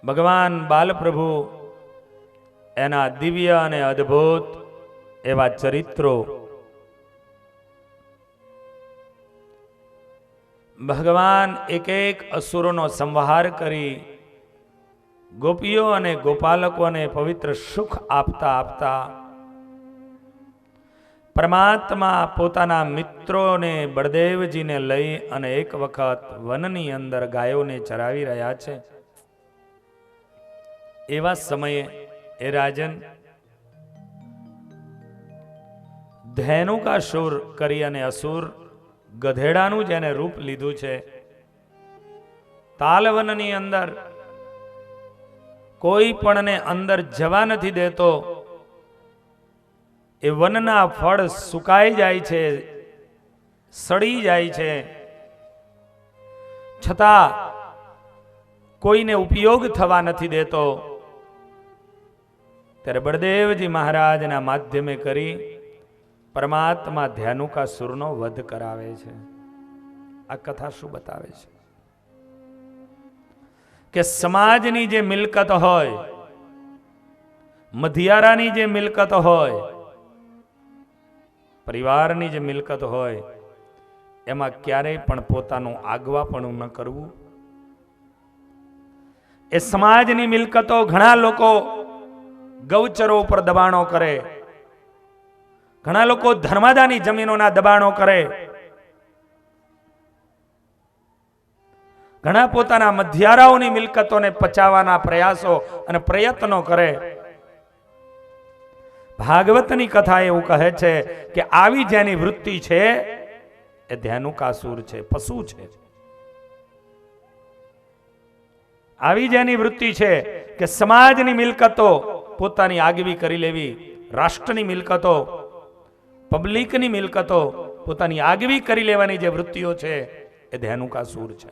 ભગવાન બાલપ્રભુ એના દિવ્ય અને અદ્ભુત એવા ચરિત્રો ભગવાન એક એક અસુરોનો સંહાર કરી ગોપીઓ અને ગોપાલકોને પવિત્ર સુખ આપતા આપતા પરમાત્મા પોતાના મિત્રોને બળદેવજીને લઈ અને એક વખત વનની અંદર ગાયોને ચરાવી રહ્યા છે. એવા સમયે એ રાજન ધેનુકાસુર કરી અને અસુર ગધેડાનું જેને રૂપ લીધું છે, તાલવનની અંદર કોઈ પણને અંદર જવા નથી દેતો. એ વનના ફળ સુકાઈ જાય છે, સડી જાય છે, છતાં કોઈને ઉપયોગ થવા નથી દેતો. ત્યારે બળદેવજી મહારાજના માધ્યમે કરી પરમાત્મા ધેનુકાસુરનો વધ કરાવે છે. આ કથા શું બતાવે છે? કે સમાજની જે મિલકત હોય, મધિયારાની જે મિલકત હોય, પરિવારની જે મિલકત હોય, એમાં ક્યારેય પણ પોતાનું આગવાપણું ન કરવું. એ સમાજની મિલકતો ઘણા લોકો ગૌચરો ઉપર દબાણો કરે, ઘણા લોકો ધર્માદાની જમીનોના દબાણો કરે, ઘણા પોતાના મધિયારાઓની મિલકતોને પચાવવાના પ્રયાસો અને પ્રયત્નો કરે. ભાગવતની કથા એવું કહે છે કે આવી જેની વૃત્તિ છે એ ધેનુકાસુર છે, પશુ છે. આવી જેની વૃત્તિ છે કે સમાજની મિલકતો પોતાની આગવી કરી લેવી, રાષ્ટ્રની મિલકતો, પબ્લિકની મિલકતો પોતાની આગવી કરી લેવાની જે વૃત્તિઓ છે એ ધેનુકાસુર છે.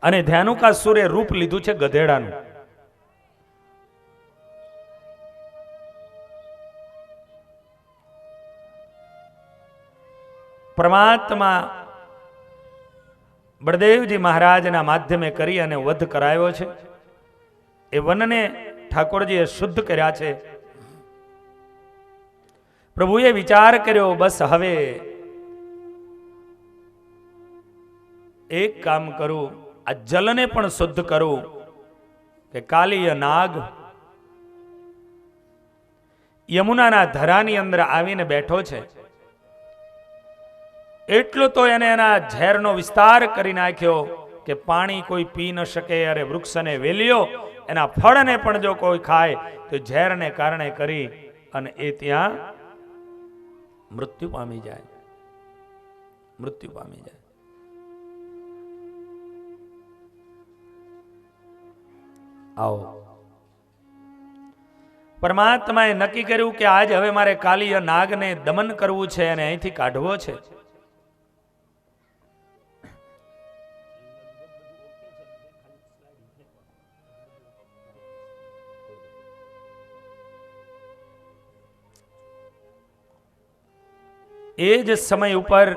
અને ધેનુકાસુરે રૂપ લીધું છે ગધેડાનું. પરમાત્મા બળદેવજી મહારાજના માધ્યમે કરી અને વધ કરાયો છે. એ વનને ઠાકોરજીએ શુદ્ધ કર્યા છે. પ્રભુએ વિચાર કર્યો, બસ હવે એક કામ કરું, આ જલને પણ શુદ્ધ કરું. કે કાલીય નાગ યમુનાના ધરાની અંદર આવીને બેઠો છે. એટલો તો એને એના ઝેરનો વિસ્તાર કરી નાખ્યો કે પાણી કોઈ પી ન શકે. અરે વૃક્ષને વેલ્યો, એના ફળને પણ જો કોઈ ખાય તો ઝેરને કારણે કરી અને એ ત્યાં મૃત્યુ પામી જાય, મૃત્યુ પામી જાય. આવો પરમાત્માએ નક્કી કર્યું કે આજ હવે મારે કાલીય નાગને દમન કરવું છે અને અહીંથી કાઢવો છે. એ જ સમય ઉપર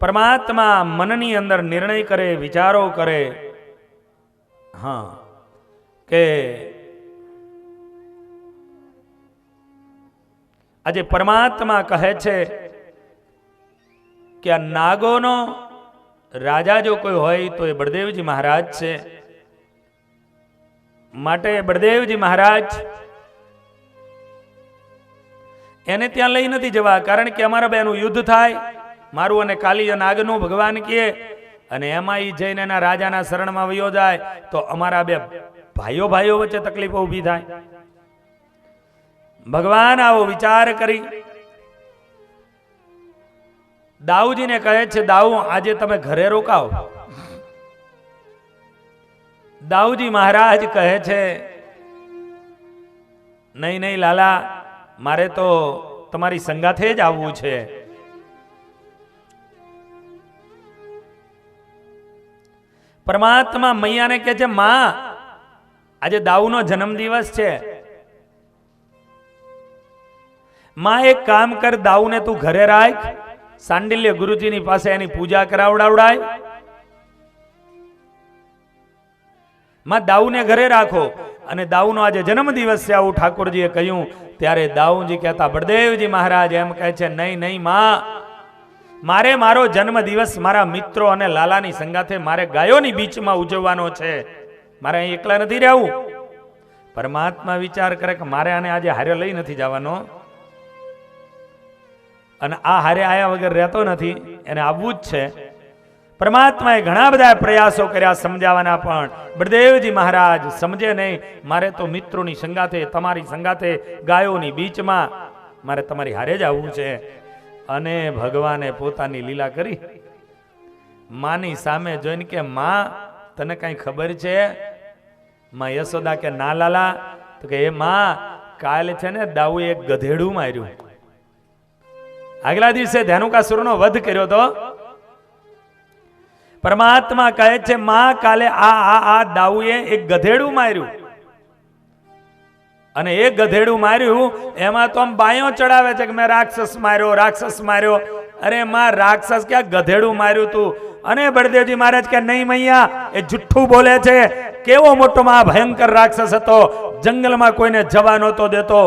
પરમાત્મા મનની અંદર નિર્ણય કરે, વિચારો કરે. હા, કે આજે પરમાત્મા કહે છે કે આ નાગોનો રાજા જો કોઈ હોય તો એ બળદેવજી મહારાજ છે. માટે બળદેવજી મહારાજ એને ત્યાં લઈ નથી જવા, કારણ કે અમારા બેનું યુદ્ધ થાય, મારું અને કાલીય નાગનું ભગવાન કહે, અને એમાં ઈ જઈને એના રાજાના શરણમાં વયો જાય તો અમારા બે ભાઈઓ ભાઈઓ વચ્ચે તકલીફો ઊભી થાય. ભગવાન આવો વિચાર કરી દાઉજીને કહે છે, દાઉ આજે તમે ઘરે રોકાઓ. દાઉજી મહારાજ કહે છે, નહીં નહીં લાલા, મારે તો તમારી સંગાથે જ આવવું છે. પરમાત્મા મૈયાને કહે છે, માં આજે દાઉનો જન્મદિવસ છે, માં એક કામ કર, દાઉને તું ઘરે રાખ, સાંડિલ્ય ગુરુજીની પાસે એની પૂજા કરાવડાવડાય, માં દાઉને ઘરે રાખો. અને દાઉનો આજે જન્મદિવસ છે આવું ઠાકોરજીએ કહ્યું ત્યારે દાઉજી કહેતા બળદેવજી મહારાજ એમ કહે છે, નહીં નહીં માં, મારે મારો જન્મદિવસ મારા મિત્રો અને લાલાની સંગાથે મારે ગાયોની બીચમાં ઉજવવાનો છે, મારે અહીં એકલા નથી રહેવું. પરમાત્મા વિચાર કરે કે મારે આને આજે હારે લઈ નથી જવાનો, અને આ હારે આયા વગર રહેતો નથી, એને આવવું જ છે. પરમાત્માએ ઘણા બધા પ્રયાસો કર્યા સમજાવવાના, પણ બળદેવજી મહારાજ સમજે નહીં. મારે તો મિત્રોની સંગાથે, તમારી સંગાથે ગાયોની બીચમાં મારે તમારી હારે જ આવવું છે. અને ભગવાને પોતાની લીલા કરી. માની સામે જોઈને કે માં તને કઈ ખબર છે? માં યશોદા કે ના લાલા. તો કે એ માં, કાલે છે ને દાઉએ એક ગધેડું માર્યું. આગલા દિવસે ધેનુકાસુરનો વધ કર્યો તો. પરમાત્મા કહે છે માં, કાલે આ દાઉએ એક ગધેડું માર્યું. અને એ ગધેડું માર્યું એમાં તો આમ બાયો ચડાવે છે કે મેં રાક્ષસ માર્યો, રાક્ષસ માર્યો. અરે માં, રાક્ષસ ક્યાં, ગધેડું માર્યું તું. અને બળદેવજી મહારાજ કે નહીં મૈયા, એ જુઠ્ઠું બોલે છે. કેવો મોટો માં ભયંકર રાક્ષસ હતો, જંગલમાં કોઈને જવા નહોતો દેતો.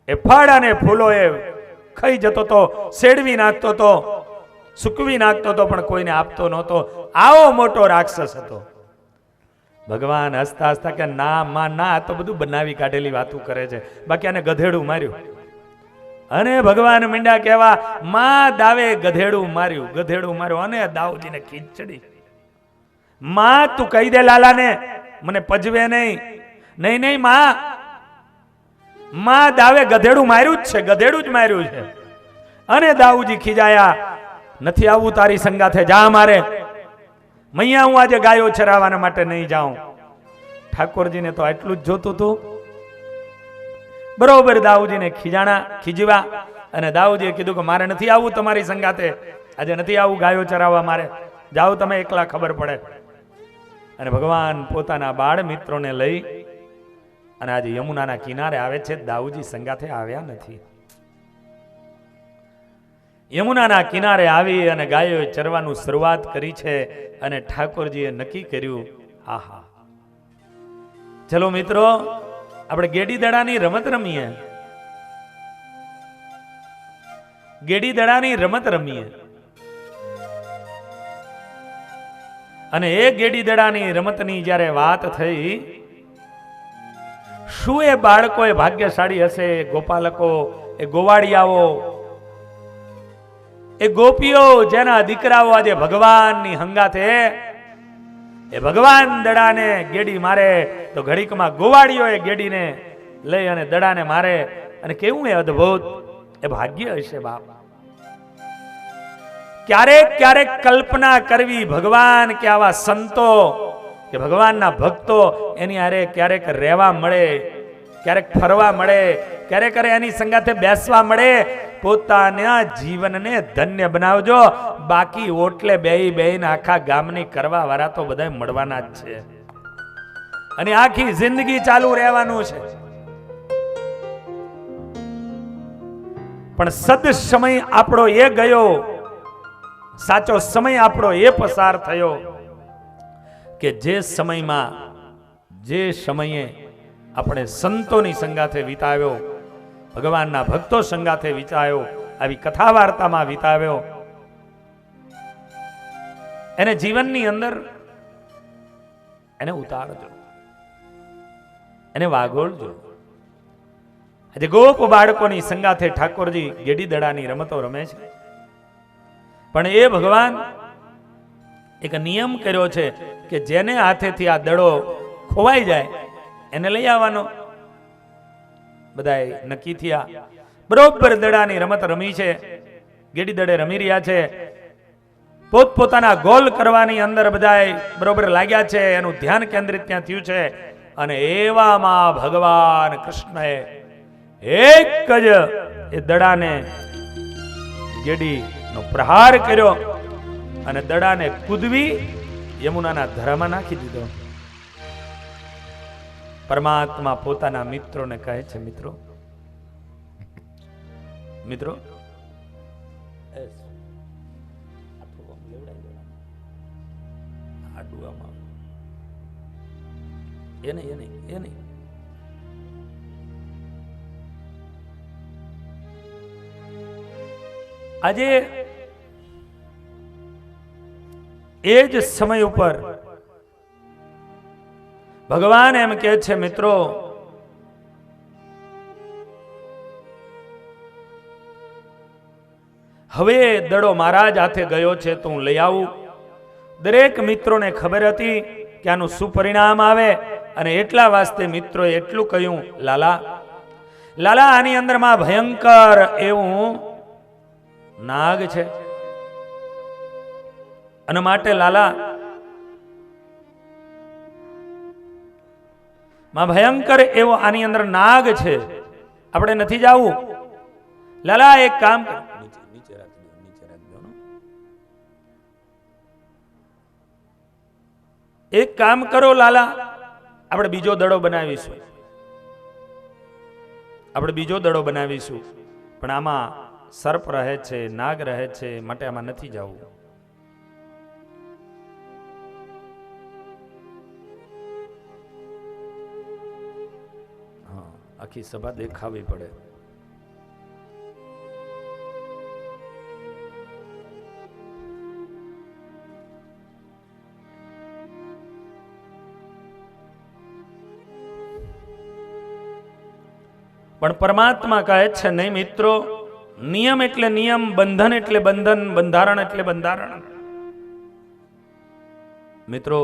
એ ફળ અને ફૂલો એ ખાઈ જતો તો, શેડવી નાખતો તો, સૂકવી નાખતો તો, પણ કોઈને આપતો નહોતો. આવો મોટો રાક્ષસ હતો. ભગવાન હસતા હસતા કે ના માં ના, આ તો બધું બનાવી કાઢેલી વાતો કરે છે, બાકી આને ગધેડું માર્યું. અને ભગવાન મીંડા કહેવા, માં દાવે ગધેડું માર્યું, ગધેડું માર્યું. અને દાઉદજીને ખીચડી. માં તું કહી દે લાલાને, મને પજવે નહીં. નહીં નહીં માં, માં દાવે ગધેડું માર્યું જ છે, ગધેડું જ માર્યું છે. અને દાઉજી ખીજાયા, નથી આવવું તારી સંગાથે, જા મારે. મૈયા હું આજે ગાયો ચરાવવાના માટે નહીં જાઉં. ઠાકોરજીને તો આટલું જ જોતું હતું. બરોબર દાઉજીને ખીજવા. અને દાઉજીએ કીધું કે મારે નથી આવવું તમારી સંગાથે, આજે નથી આવવું ગાયો ચરાવવા, મારે જાઓ તમે એકલા, ખબર પડે. અને ભગવાન પોતાના બાળ મિત્રોને લઈ અને આજે યમુનાના કિનારે આવે છે. દાઉજી સંગાથે આવ્યા નથી. યમુનાના કિનારે આવી અને ગાયો ચરવાનું શરૂઆત કરી છે. અને ઠાકોરજીએ નક્કી કર્યું, આહા, ચલો મિત્રો આપણે ગેડી દડાની રમત રમીએ. ગેડી દડાની રમત રમીએ. અને એ ગેડી દડાની રમતની જ્યારે વાત થઈ, શું એ બાળકો એ ભાગ્યશાળી હશે, ગોપાલકો, એ ગોવાળિયાઓ, એ ગોપીઓ જેના દીકરાઓ આજે ભગવાનની હંગાથે એ ભગવાન દડાને ગેડી મારે, તો ઘડીકમાં ગોવાળીઓ એ ગેડીને લઈ અને દડાને મારે. અને કેવું એ અદ્ભુત એ ભાગ્ય હશે બાપ. ક્યારેક ક્યારેક કલ્પના કરવી ભગવાન કે આવા સંતો કે ભગવાનના ભક્તો એની હારે ક્યારેક રહેવા મળે, ક્યારેક ફરવા મળે, ક્યારેક એની સંગાથે બેસવા મળે. પોતાના જીવનને ધન્ય બનાવજો. બાકી ઓટલે બેહીને આખા ગામની કરવા વાળા તો બધા મળવાના જ છે, અને આખી જિંદગી ચાલુ રહેવાનું છે. પણ સદ સમય આપણો એ ગયો, સાચો સમય આપણો એ પસાર થયો કે જે સમયમાં, જે સમયે આપણે સંતોની સંગાથે વિતાવ્યો, ભગવાનના ભક્તો સંગાથે વિતાવ્યો, આવી કથા વાર્તામાં વિતાવ્યો, એને જીવનની અંદર એને ઉતારજો, એને વાગોળજો. આજે ગોપ બાળકોની સંગાથે ઠાકોરજી ગેડી દડાની રમતો રમે છે. પણ એ ભગવાન એક નિયમ કર્યો છે કે જેને હાથેથી આ દડો ખોવાઈ જાય એને લઈ આવવાનો. બધાએ નક્કી થયા, બરોબર દડાની રમત રમી છે, ગેડી દડે રમી રહ્યા છે. પોતપોતાના ગોલ કરવાની અંદર બધાએ બરોબર લાગ્યા છે, એનું ધ્યાન કેન્દ્રિત ત્યાં થયું છે. અને એવામાં ભગવાન કૃષ્ણએ એક જ એ દડાને ગેડીનો પ્રહાર કર્યો અને દડાને કૂદવી યમુનાના ધરામાં નાખી દીધો. પરમાત્મા પોતાના મિત્રોને કહે છે, મિત્રો મિત્રો એ નહીં. આજે એ જ સમય ઉપર ભગવાન એમ કહે છે, મિત્રો હવે દડો મારા જ હાથે ગયો છે તો હું લઈ આવું. દરેક મિત્રોને ખબર હતી કે આનું શું પરિણામ આવે, અને એટલા વાસ્તે મિત્રોએ એટલું કહ્યું, લાલા આની અંદરમાં ભયંકર એવું નાગ છે, અને માટે લાલા માં ભયંકર એવો આની અંદર નાગ છે, આપણે નથી જવું. લાલા એક કામ નીચે રાખજો. એક કામ કરો લાલા, આપણે બીજો દડો બનાવીશું, પણ આમાં સર્પ રહે છે, નાગ રહે છે, માટે આમાં નથી જવું. આખી સભા દેખાવી પડે. પણ પરમાત્મા કહે છે, નહીં મિત્રો, નિયમ એટલે નિયમ, બંધન એટલે બંધન, બંધારણ એટલે બંધારણ. મિત્રો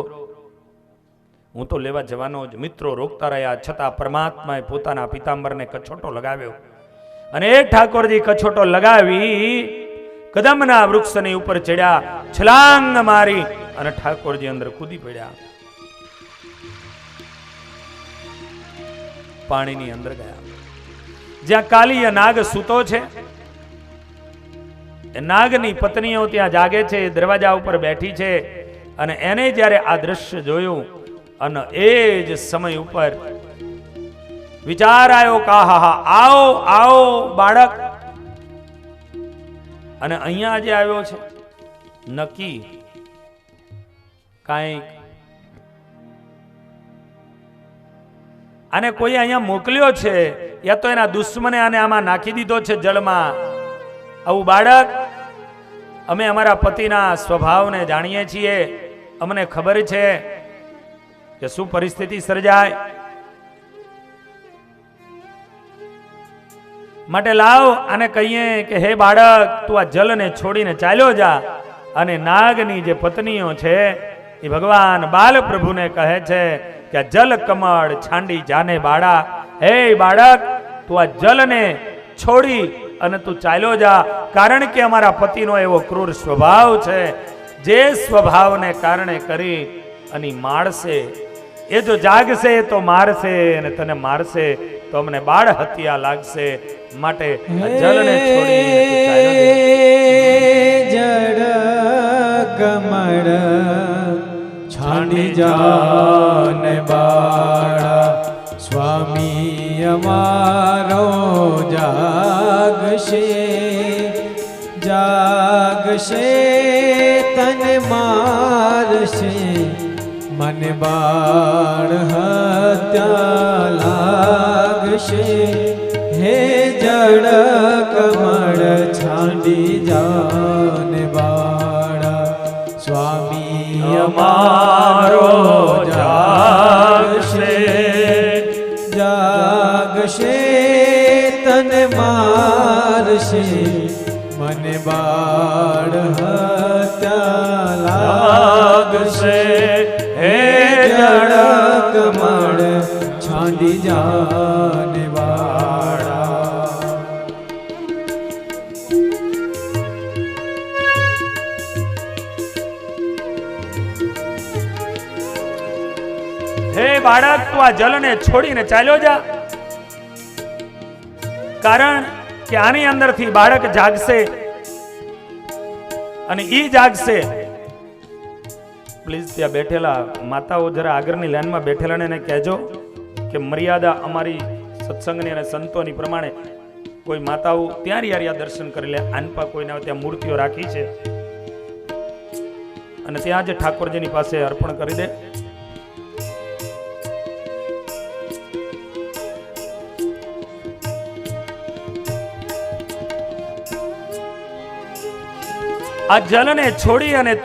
હું તો લેવા જવાનો જ. મિત્રો રોકતા રહ્યા છતાં પરમાત્માએ પોતાના પિતાંબરને કછોટો લગાવ્યો, અને એ ઠાકોરજી કછોટો લગાવી કદમના વૃક્ષની ઉપર ચડ્યા, છલાંગ મારી અને ઠાકોરજી અંદર કૂદી પડ્યા, પાણીની અંદર ગયા. જ્યાં કાલીય નાગ સૂતો છે, નાગની પત્નીઓ ત્યાં જાગે છે, દરવાજા ઉપર બેઠી છે, અને એને જ્યારે આ દ્રશ્ય જોયું, અને એ જ સમય ઉપર વિચાર આવ્યો કે આવો બાળક, અને અહીંયા જે આવ્યો છે નક્કી કાંઈક આને કોઈ અહીંયા મોકલ્યો છે, યા તો એના દુશ્મને આને આમાં નાખી દીધો છે જળમાં. આવું બાળક, અમે અમારા પતિના સ્વભાવને જાણીએ છીએ, અમને ખબર છે કે શું પરિસ્થિતિ સર્જાય. માટે લાવ આને કહીએ કે હે બાળક, તું આ જલને છોડીને ચાલ્યો જા. અને નાગની જે પત્નીઓ છે એ ભગવાન બાલ પ્રભુને કહે છે કે જલ કમળ છાંડી જાને બાળા, હે બાળક, તું આ જલને છોડી અને તું ચાલ્યો જા, કારણ કે અમારા પતિનો એવો ક્રૂર સ્વભાવ છે, જે સ્વભાવને કારણે કરી અને મારશે. એ જો જાગશે તો મારશે, અને તને મારશે તો અમને બાળ હત્યા લાગશે. માટે જલને છોડી જડ કમળ છાંડી જાને બાળા, સ્વામી અમારો જાગશે તને મારશે, મને બાળ હત્યા લાગશે. હે જડ કમળ છાંડી જાને બાળા, સ્વામી અમારો જાગશે તને મારશે, મને બાળ હત્યા લાગશે. હે જડ કમળ છાંડી જાને બાળા. હે બાળક, તું આ જલને છોડીને ચાલ્યો જા, કારણ કે આની અંદરથી બાળક જાગશે, અને ઈ જાગશે. પ્લીઝ ત્યાં બેઠેલા માતાઓ જરા આગળની લાઈનમાં બેઠેલાને એને કહેજો કે મર્યાદા અમારી સત્સંગની અને સંતોની પ્રમાણે કોઈ માતાઓ ત્યાં રિયા દર્શન કરી લે. આનપા કોઈના ત્યાં મૂર્તિઓ રાખી છે, અને ત્યાં જે ઠાકોરજીની પાસે અર્પણ કરી દે. આ જલને છોડી અને